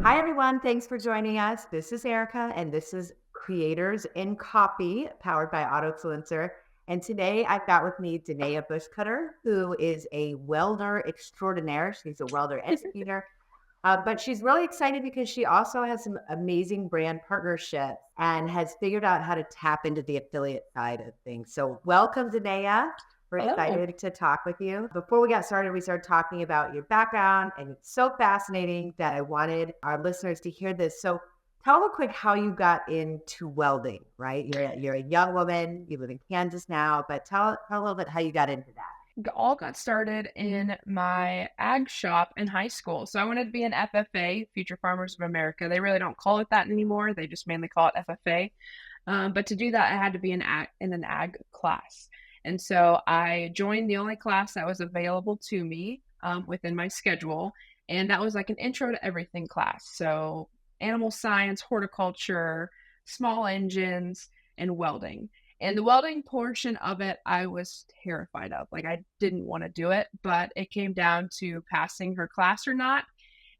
Hi, everyone. Thanks for joining us. This is Erica, and this is Creators in Copy, powered by Autofluencer. And today I've got with me Danea Buschkoetter, who is a welder extraordinaire. She's a welder educator, but she's really excited because she also has some amazing brand partnerships and has figured out how to tap into the affiliate side of things. So, welcome, Danea. We're Hello. excited to talk with you. Before we got started, we started talking about your background, and it's so fascinating that I wanted our listeners to hear this. So, tell real quick how you got into welding, right? You're a young woman, you live in Kansas now, but tell a little bit how you got into that. All got started in my ag shop in high school. So I wanted to be an FFA, Future Farmers of America. They really don't call it that anymore. They just mainly call it FFA. But to do that, I had to be in an ag class. And so I joined the only class that was available to me within my schedule. And that was like an intro to everything class. So animal science, horticulture, small engines, and welding. And the welding portion of it, I was terrified of. Like, I didn't want to do it, but it came down to passing her class or not.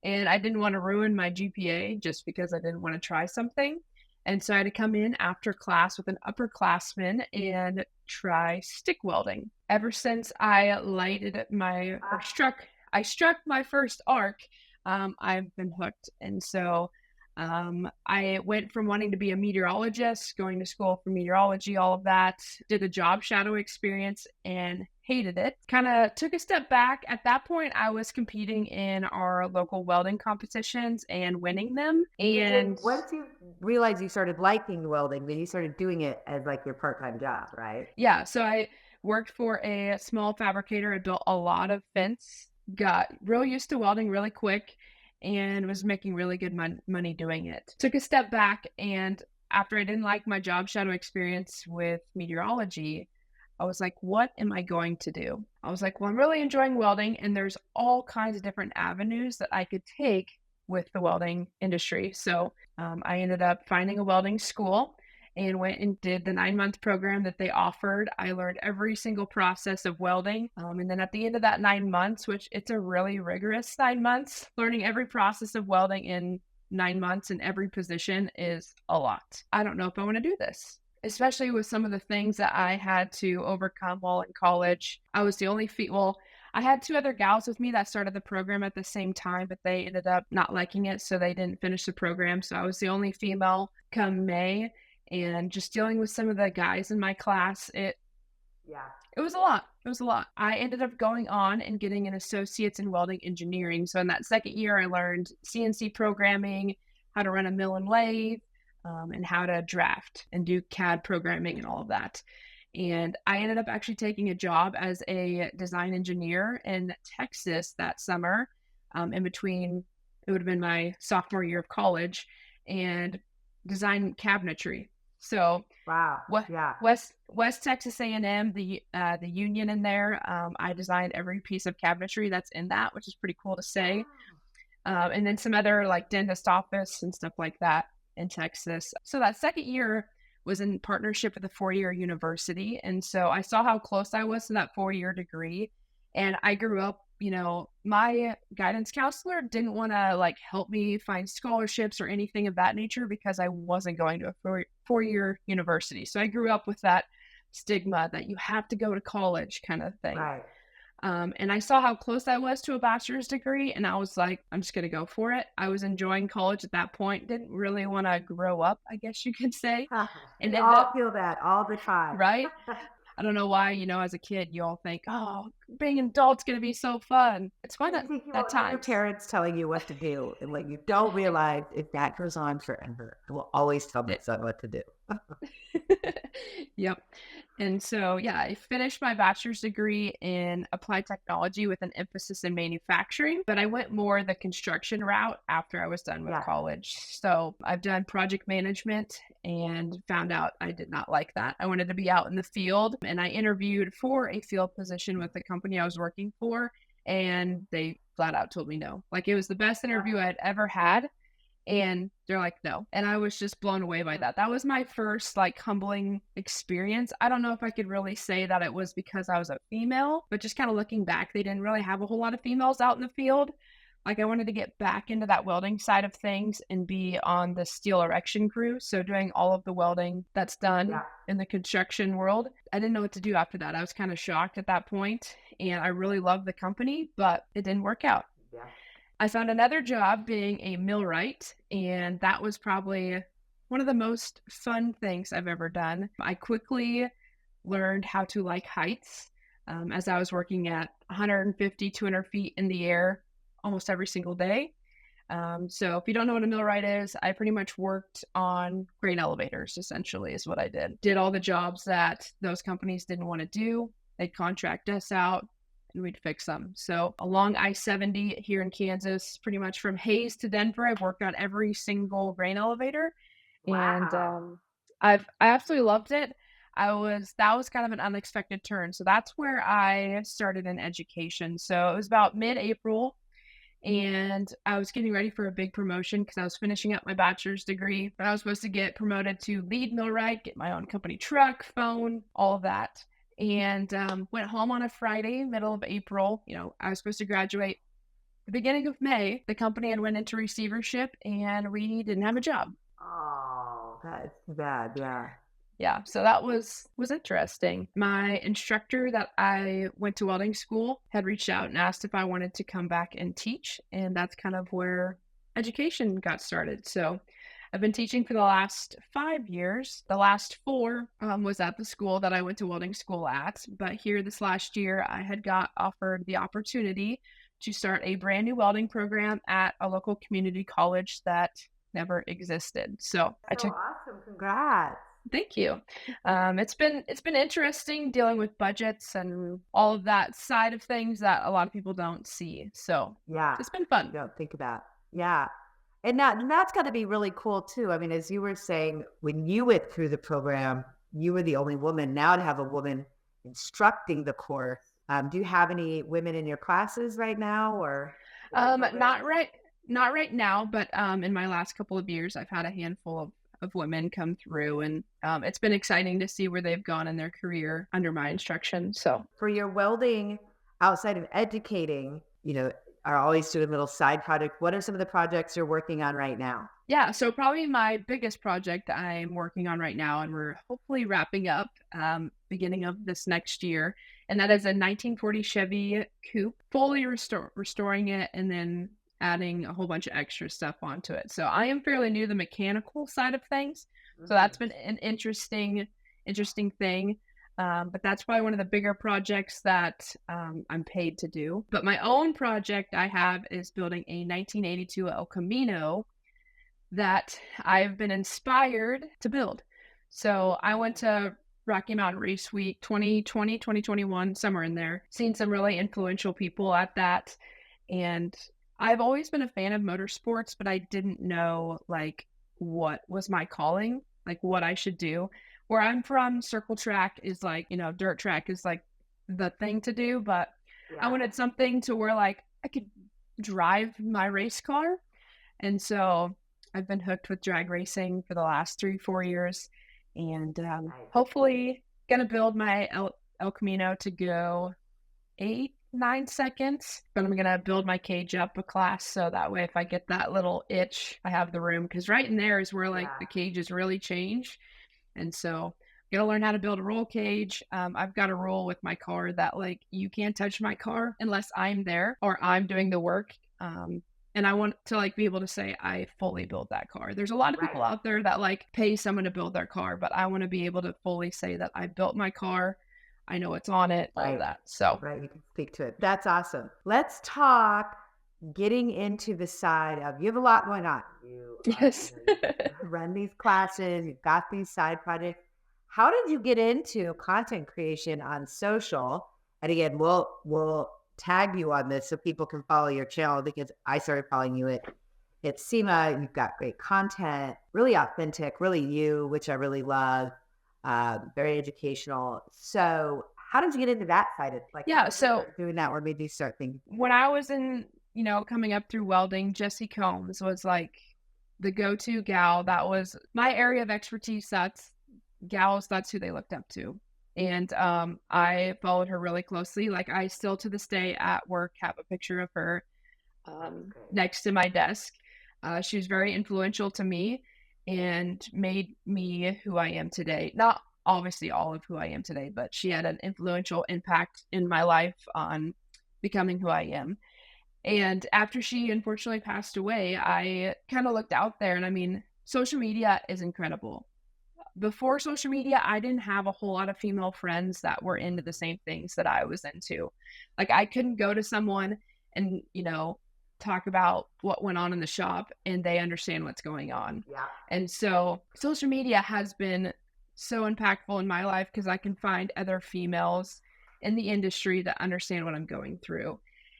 And I didn't want to ruin my GPA just because I didn't want to try something. And so I had to come in after class with an upperclassman and try stick welding. Ever since I lighted my or struck I struck my first arc, I've been hooked. And so I went from wanting to be a meteorologist, going to school for meteorology, all of that, did a job shadow experience and hated it. Kind of took a step back. At that point, I was competing in our local welding competitions and winning them. And And once you realized you started liking welding, then you started doing it as like your part-time job, right? yeah, so I worked for a small fabricator. I built a lot of fence, got real used to welding really quick, and was making really good money doing it. Took a step back, and after I didn't like my job shadow experience with meteorology, I was like, what am I going to do? I was like, well, I'm really enjoying welding, and there's all kinds of different avenues that I could take with the welding industry. So I ended up finding a welding school and went and did the 9-month program that they offered. I learned every single process of welding. And then at the end of that 9 months, which it's a really rigorous 9 months, learning every process of welding in 9 months in every position is a lot. I don't know if I want to do this, especially with some of the things that I had to overcome while in college. I was the only well, I had two other gals with me that started the program at the same time, but they ended up not liking it, so they didn't finish the program. So I was the only female come May, and just dealing with some of the guys in my class, Yeah. it was a lot. It was a lot. I ended up going on and getting an associate's in welding engineering. So in that second year, I learned CNC programming, how to run a mill and lathe, and how to draft and do CAD programming and all of that. And I ended up actually taking a job as a design engineer in Texas that summer, in between, it would have been my sophomore year of college, and design cabinetry. So Wow. what Yeah. West Texas A&M, the union in there, I designed every piece of cabinetry that's in that, which is pretty cool to say. And then some other like dentist office and stuff like that in Texas. So that second year was in partnership with a 4-year university. And so I saw how close I was to that 4-year degree. And I grew up, my guidance counselor didn't want to like help me find scholarships or anything of that nature because I wasn't going to a 4-year university. So I grew up with that stigma that you have to go to college kind of thing. Right. And I saw how close I was to a bachelor's degree, and I was like, I'm just going to go for it. I was enjoying college at that point, didn't really want to grow up, I guess you could say, and We ended all up, feel that all the time. right? I don't know why, as a kid, you all think, oh, being an adult's going to be so fun. It's fun You think at you're your times. parents telling you what to do, and what you don't realize is that goes on forever. I will always tell my son what to do. Yep. And so, yeah, I finished my bachelor's degree in applied technology with an emphasis in manufacturing, but I went more the construction route after I was done with Yeah. college. So I've done project management and found out I did not like that. I wanted to be out in the field, and I interviewed for a field position with the company I was working for, and they flat out told me no. Like, it was the best interview I'd ever had. And they're like, no. And I was just blown away by that. That was my first like humbling experience. I don't know if I could really say that it was because I was a female, but just kind of looking back, they didn't really have a whole lot of females out in the field. Like, I wanted to get back into that welding side of things and be on the steel erection crew, so doing all of the welding that's done Yeah. in the construction world. I didn't know what to do after that. I was kinda shocked at that point, and I really loved the company, but it didn't work out. Yeah. I found another job being a millwright, and that was probably one of the most fun things I've ever done. I quickly learned how to like heights as I was working at 150, 200 feet in the air almost every single day. So if you don't know what a millwright is, I pretty much worked on grain elevators, essentially, is what I did. Did all the jobs that those companies didn't want to do. They'd contract us out and we'd fix them. So along I-70 here in Kansas, pretty much from Hayes to Denver, I've worked on every single grain elevator. And Wow. I absolutely loved it. That was kind of an unexpected turn. So that's where I started in education. So it was about mid-April, and I was getting ready for a big promotion because I was finishing up my bachelor's degree. But I was supposed to get promoted to lead millwright, get my own company truck, phone, all of that. And went home on a Friday, middle of April. You know, I was supposed to graduate the beginning of May. The company had went into receivership, and we didn't have a job. Oh, that's too bad. Yeah. Yeah, so that was interesting. My instructor that I went to welding school had reached out and asked if I wanted to come back and teach, and that's kind of where education got started. So I've been teaching for the last 5 years. The last 4 was at the school that I went to welding school at, but here this last year I had got offered the opportunity to start a brand new welding program at a local community college that never existed. So I So took awesome. Congrats. Thank you. It's been interesting dealing with budgets and all of that side of things that a lot of people don't see. So Yeah. it's been You fun. don't think about. Yeah. And that's got to be really cool too. I mean, as you were saying, when you went through the program, you were the only woman. Now to have a woman instructing the course. Do you have any women in your classes right now or in your Not program? right now, but in my last couple of years, I've had a handful of women come through, and it's been exciting to see where they've gone in their career under my instruction. So For your welding outside of educating, are always doing a little side project. What are some of the projects you're working on right now? yeah, so probably my biggest project I'm working on right now, and we're hopefully wrapping up beginning of this next year, and that is a 1940 Chevy Coupe, fully restoring it, and then adding a whole bunch of extra stuff onto it. So I am fairly new to the mechanical side of things, so that's Mhm. been an interesting thing. But that's probably one of the bigger projects that I'm paid to do. But my own project I have is building a 1982 El Camino that I've been inspired to build. So I went to Rocky Mountain Race Week 2020, 2021, somewhere in there, seen some really influential people at that. And I've always been a fan of motorsports, but I didn't know like what was my calling, like what I should do. Where I'm from, circle track is like, dirt track is like the thing to do, but I Yeah. wanted something to where like I could drive my race car. And so I've been hooked with drag racing for the last 3, 4 years, and Nice. hopefully gonna build my El Camino to go 8, 9 seconds. But I'm gonna build my cage up a class so that way if I get that little itch, I have the room. Because right in there is where like Yeah. the cages really change, and so gotta learn how to build a roll cage. I've got a rule with my car that like you can't touch my car unless I'm there or I'm doing the work. And I want to like be able to say I fully built that car. There's a lot of Right. people out there that like pay someone to build their car, but I want to be able to fully say that I built my car. I know what's on it, all of Right. that. So Right. You can speak to it. That's awesome. Let's talk getting into the side of you have a lot going on. yes. You run these classes, you've got these side projects. How did you get into content creation on social? And again, we'll tag you on this so people can follow your channel because I started following you at SEMA. You've got great content, really authentic, really you, which I really love. Very educational. So how did you get into that side of like how Yeah. did you So start doing that or maybe start thinking? when I was in, coming up through welding, Jessie Combs was like the go-to gal. That was my area of expertise. That's who they looked up to. And I followed her really closely. Like I still to this day at work have a picture of her. next to my desk. She was very influential to me and made me who I am today. Not obviously all of who I am today, but she had an influential impact in my life on becoming who I am. And after she unfortunately passed away, I kind of looked out there, and I mean, social media is incredible. Before social media, I didn't have a whole lot of female friends that were into the same things that I was into. Like, I couldn't go to someone and, talk about what went on in the shop and they understand what's going on. Yeah. And so social media has been so impactful in my life because I can find other females in the industry that understand what I'm going through.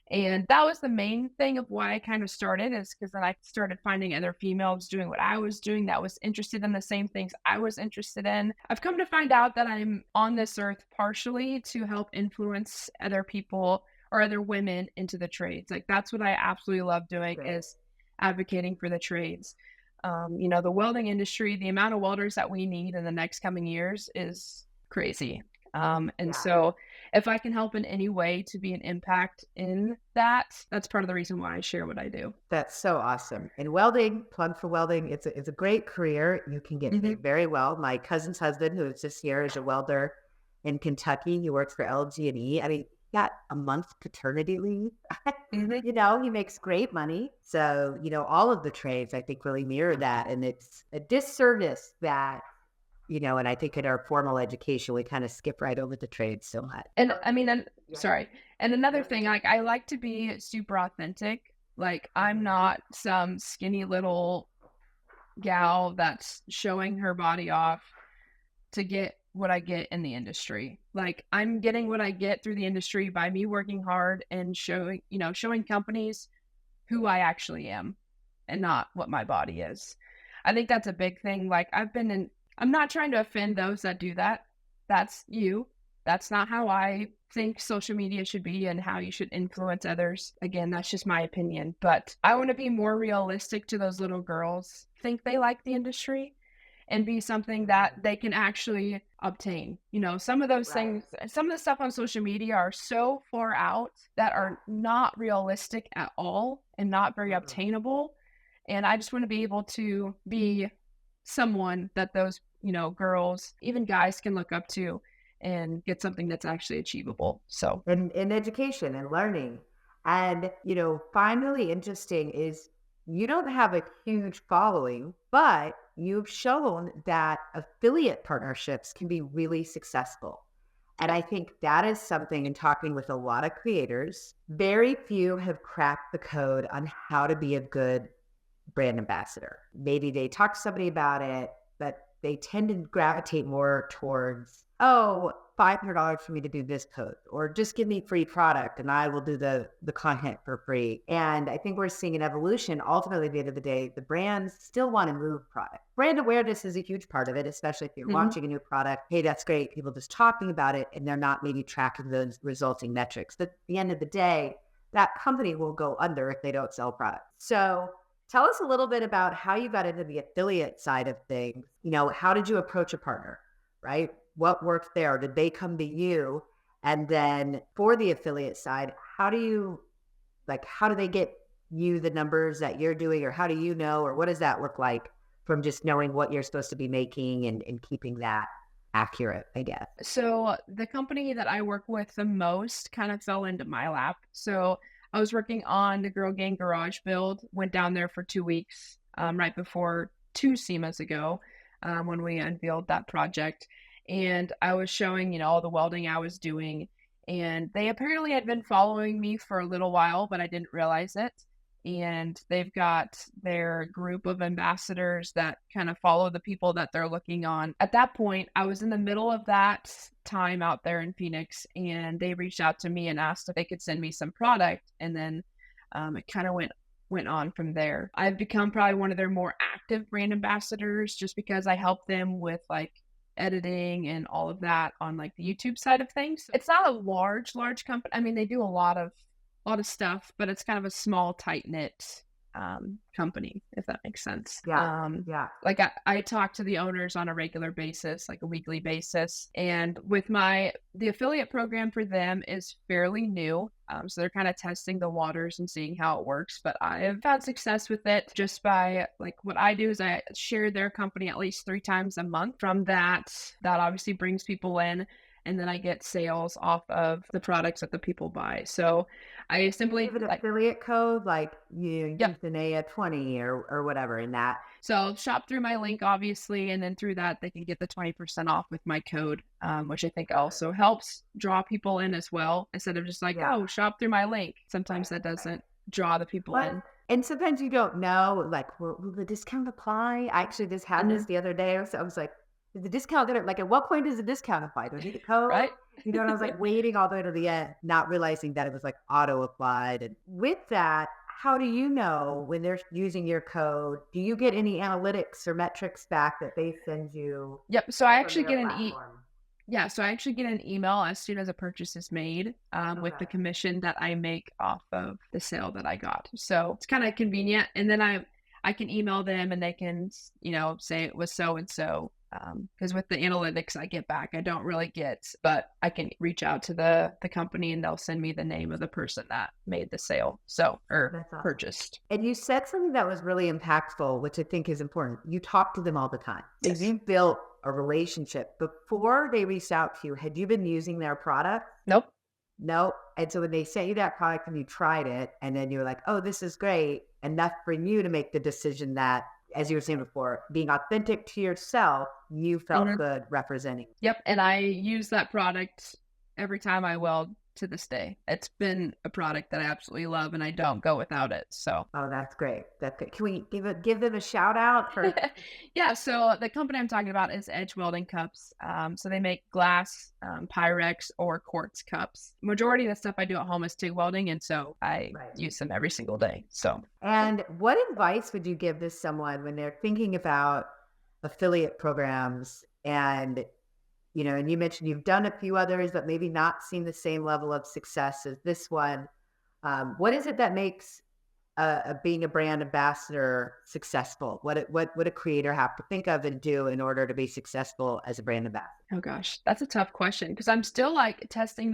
And that was the main thing of why I kind of started, is because then I started finding other females doing what I was doing that was interested in the same things I was interested in. I've come to find out that I'm on this earth partially to help influence other people or other women into the trades. Like, that's what I absolutely love doing, Great. is advocating for the trades. The welding industry, the amount of welders that we need in the next coming years is crazy. So if I can help in any way to be an impact in that, that's part of the reason why I share what I do. That's so awesome. And welding, plug for welding, it's a great career. You can get paid very well. My cousin's husband, who is just here, is a welder in Kentucky. He works for LG&E. I mean, he got a month paternity leave. He makes great money. So, all of the trades, I think, really mirror that. And it's a disservice that, and I think in our formal education, we kind of skip right over the trades so much. And I mean, sorry. And another thing, like, I like to be super authentic. Like, I'm not some skinny little gal that's showing her body off to get what I get in the industry. Like, I'm getting what I get through the industry by me working hard and showing companies who I actually am and not what my body is. I think that's a big thing. Like, I'm not trying to offend those that do that. That's you. That's not how I think social media should be and how you should influence others. Again, that's just my opinion. But I want to be more realistic to those little girls. Think they like the industry and be something that they can actually obtain. Some of those things, some of the stuff on social media are so far out that are not realistic at all and not very obtainable. And I just want to be able to be someone that those girls, even guys, can look up to and get something that's actually achievable. So in education and learning. And finally interesting is you don't have a huge following, but you've shown that affiliate partnerships can be really successful. And I think that is something, in talking with a lot of creators, very few have cracked the code on how to be a good brand ambassador. Maybe they talk to somebody about it, but they tend to gravitate more towards, $500 for me to do this post, or just give me free product and I will do the content for free. And I think we're seeing an evolution. Ultimately, at the end of the day, the brands still want to move product. Brand awareness is a huge part of it, especially if you're launching a new product. Hey, that's great. People just talking about it and they're not maybe tracking those resulting metrics. But at the end of the day, that company will go under if they don't sell products. So tell us a little bit about how you got into the affiliate side of things. How did you approach a partner, right? What worked there? Did they come to you? And then for the affiliate side, how do they get you the numbers that you're doing, or how do you know, or what does that look like from just knowing what you're supposed to be making and keeping that accurate, I guess? So the company that I work with the most kind of fell into my lap. So I was working on the Girl Gang Garage build, went down there for 2 weeks, right before 2 SEMAs ago, when we unveiled that project. And I was showing, all the welding I was doing. And they apparently had been following me for a little while, but I didn't realize it. And they've got their group of ambassadors that kind of follow the people that they're looking on. At that point, I was in the middle of that time out there in Phoenix, and they reached out to me and asked if they could send me some product. And then it kind of went on from there. I've become probably one of their more active brand ambassadors just because I help them with like editing and all of that on like the YouTube side of things. It's not a large company. I mean, they do a lot of stuff, but it's kind of a small, tight-knit company, if that makes sense. Yeah. Yeah. Like I talk to the owners on a regular basis, like a weekly basis. And with the affiliate program for them is fairly new. So they're kind of testing the waters and seeing how it works. But I have found success with it just by like what I do is I share their company at least 3 times a month. From that obviously brings people in. And then I get sales off of the products that the people buy. So I simply Give an affiliate code, like you yep. use Danea 20 or whatever in that. So shop through my link, obviously, and then through that they can get the 20% off with my code, which I think also helps draw people in as well. Instead of just like, oh, shop through my link. Sometimes that doesn't draw the people in. And sometimes you don't know, like, will the discount apply? I actually just had this the other day. So I was like, is the discount gonna, like, at what point does the discount apply? Do I need a code? Right. You know, and I was like waiting all the way to the end, not realizing that it was like auto applied. And with that, how do you know when they're using your code? Do you get any analytics or metrics back that they send you? Yep. So I actually get so I actually get an email as soon as a purchase is made with the commission that I make off of the sale that I got. So it's kind of convenient. And then I can email them and they can, say it was so-and-so. Because with the analytics I get back, I don't really get, but I can reach out to the company and they'll send me the name of the person that made the sale. Purchased. And you said something that was really impactful, which I think is important. You talk to them all the time. Yes. So you built a relationship before they reached out to you. Had you been using their product? Nope. And so when they sent you that product and you tried it and then you were like, oh, this is great, enough for you to make the decision that, as you were saying before, being authentic to yourself, you felt good representing. Yep. And I use that product every time I weld to this day. It's been a product that I absolutely love and I don't go without it. So. Oh, that's great. That's good. Can we give them a shout out for? Yeah. So the company I'm talking about is Edge Welding Cups. So they make glass, Pyrex or quartz cups. Majority of the stuff I do at home is TIG welding. And so I use them every single day. So. And what advice would you give to someone when they're thinking about affiliate programs and, and you mentioned you've done a few others, but maybe not seen the same level of success as this one. What is it that makes being a brand ambassador successful? What would a creator have to think of and do in order to be successful as a brand ambassador? Oh gosh, that's a tough question because I'm still like testing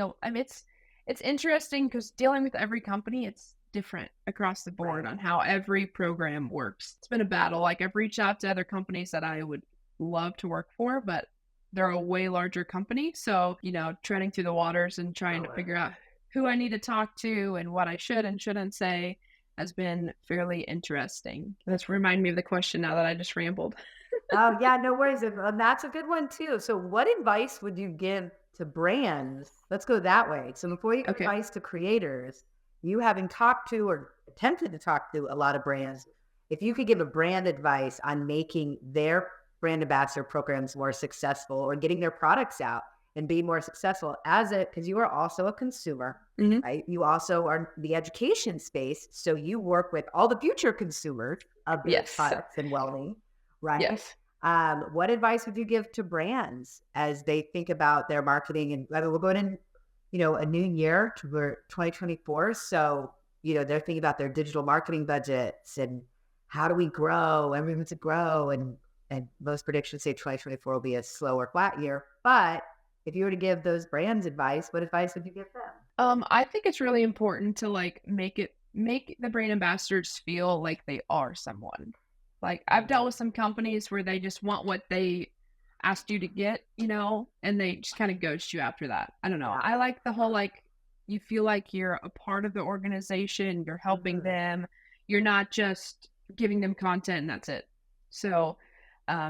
it's interesting because dealing with every company, it's different across the board on how every program works. It's been a battle. Like I've reached out to other companies that I would love to work for, but they're a way larger company. So, treading through the waters and trying to figure out who I need to talk to and what I should and shouldn't say has been fairly interesting. That's reminded me of the question now that I just rambled. Oh, yeah, no worries. And that's a good one too. So what advice would you give to brands? Let's go that way. So before you give advice to creators, you having talked to or attempted to talk to a lot of brands, if you could give a brand advice on making their brand ambassador programs more successful or getting their products out and being more successful because you are also a consumer, right? You also are the education space. So you work with all the future consumers of these products and welding, right? Yes. What advice would you give to brands as they think about their marketing? And we're going in, a new year to 2024. So, they're thinking about their digital marketing budgets and how do we grow? Everyone's to grow. And most predictions say 2024 will be a slow or flat year. But if you were to give those brands advice, what advice would you give them? I think it's really important to make the brand ambassadors feel like they are someone. Like I've dealt with some companies where they just want what they asked you to get, and they just kind of ghost you after that. I don't know. I like the whole, you feel like you're a part of the organization, you're helping them. You're not just giving them content and that's it. So,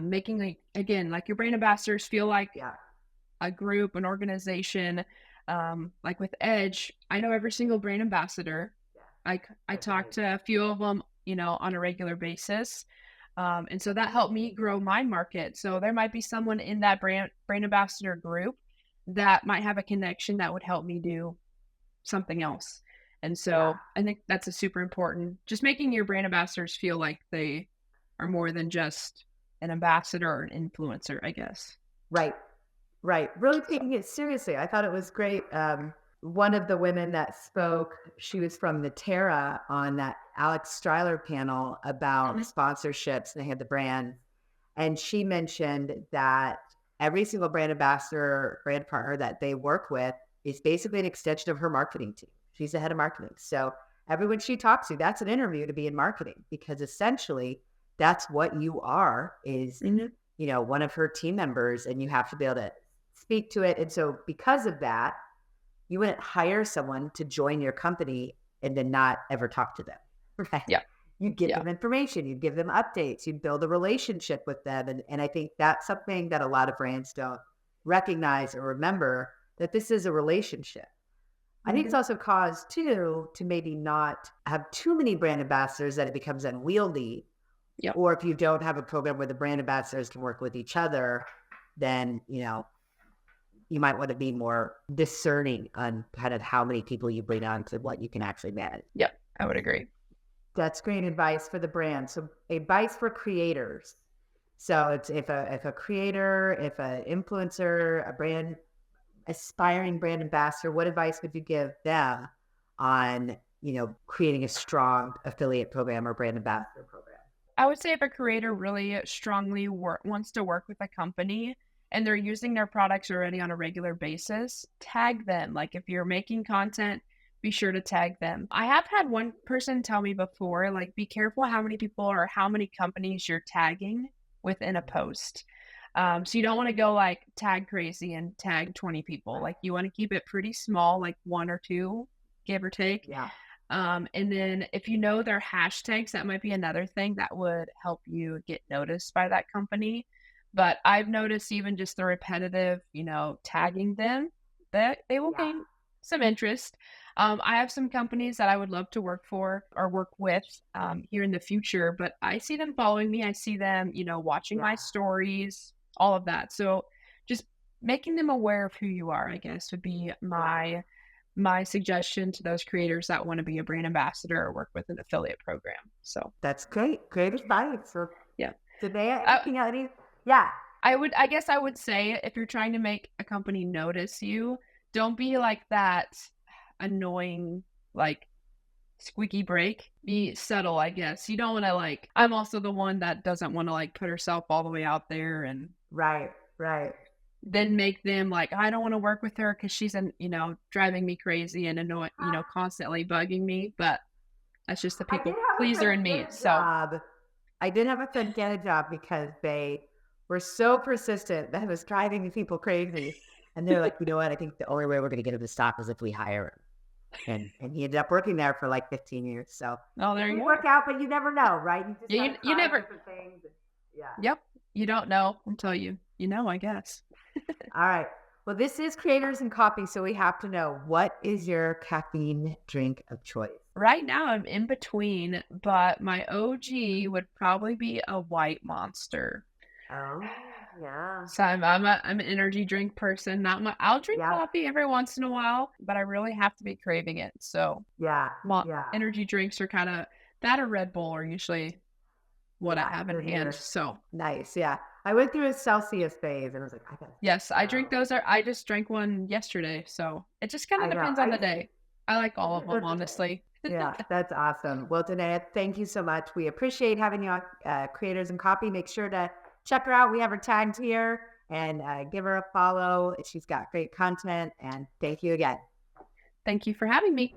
making your brand ambassadors feel like a group, an organization, like with Edge, I know every single brand ambassador. I talk to a few of them, on a regular basis. And so that helped me grow my market. So there might be someone in that brand ambassador group that might have a connection that would help me do something else. And so I think that's a super important, just making your brand ambassadors feel like they are more than just an ambassador or an influencer, I guess. Right. Really taking it seriously. I thought it was great. One of the women that spoke, she was from Natera on that Alex Stryler panel about Mhm. sponsorships. They had the brand. And she mentioned that every single brand ambassador, brand partner that they work with is basically an extension of her marketing team. She's the head of marketing. So everyone she talks to, that's an interview to be in marketing, because essentially that's what you are, is, Mhm. one of her team members, and you have to be able to speak to it. And so because of that, you wouldn't hire someone to join your company and then not ever talk to them, right? Yeah. You'd give Yeah. them information, you'd give them updates, you'd build a relationship with them. And I think that's something that a lot of brands don't recognize or remember, that this is a relationship. I think it's Mhm. also cause too to maybe not have too many brand ambassadors, that it becomes unwieldy. Yep. Or if you don't have a program where the brand ambassadors can work with each other, then, you might want to be more discerning on kind of how many people you bring on to what you can actually manage. Yep. I would agree. That's great advice for the brand. So advice for creators. So it's if a creator, if an influencer, a brand aspiring brand ambassador, what advice would you give them on, creating a strong affiliate program or brand ambassador program? I would say if a creator really strongly wants to work with a company and they're using their products already on a regular basis, tag them. Like if you're making content, be sure to tag them. I have had one person tell me before, like, be careful how many people or how many companies you're tagging within a post. So you don't want to go like tag crazy and tag 20 people. Like you want to keep it pretty small, like one or two, give or take. Yeah. And then if you know their hashtags, that might be another thing that would help you get noticed by that company. But I've noticed even just the repetitive, tagging them, that they will Yeah. gain some interest. I have some companies that I would love to work for or work with here in the future, but I see them following me. I see them, watching Yeah. my stories, all of that. So just making them aware of who you are, I guess, would be Yeah. my suggestion to those creators that want to be a brand ambassador or work with an affiliate program. So, That's great. Great advice. So yeah. today, I anything else? Yeah. I guess I would say if you're trying to make a company notice you, don't be like that annoying, like, squeaky brake. Be subtle, I guess. You don't wanna, like I'm also the one that doesn't wanna, like, put herself all the way out there and Right. Right. then make them like, "I don't wanna work with her because she's driving me crazy and constantly bugging me," but that's just the I did people have a pleaser friend in me, get a so job. I did have a friend get a job because they were so persistent that it was driving people crazy. And they're like, you know what? I think the only way we're going to get him to stop is if we hire him. And he ended up working there for like 15 years. So oh, it there didn't you work go. out, but you never know, right? You just Yeah, got you to you try never different things. Yeah. Yep, you don't know until I guess. All right. Well, this is Creators and Coffee. So we have to know, what is your caffeine drink of choice? Right now, I'm in between, but my OG would probably be a White Monster. Oh, yeah. So I'm an energy drink person, not my I'll drink Yeah. coffee every once in a while, but I really have to be craving it, so Yeah. Mo Yeah. energy drinks are kinda that or Red Bull are usually what I Yeah. have in Good hand, here. so, Nice. Yeah. I went through a Celsius phase and I was like, I got to yes, I drink go. those are I just drank one yesterday, so it just kinda I know. depends on the day. I like all of them, honestly. Yeah, that's awesome. Well, Danea, thank you so much. We appreciate having you on Creators and Copy. Make sure to check her out. We have her tagged here, and give her a follow. She's got great content. And thank you again. Thank you for having me.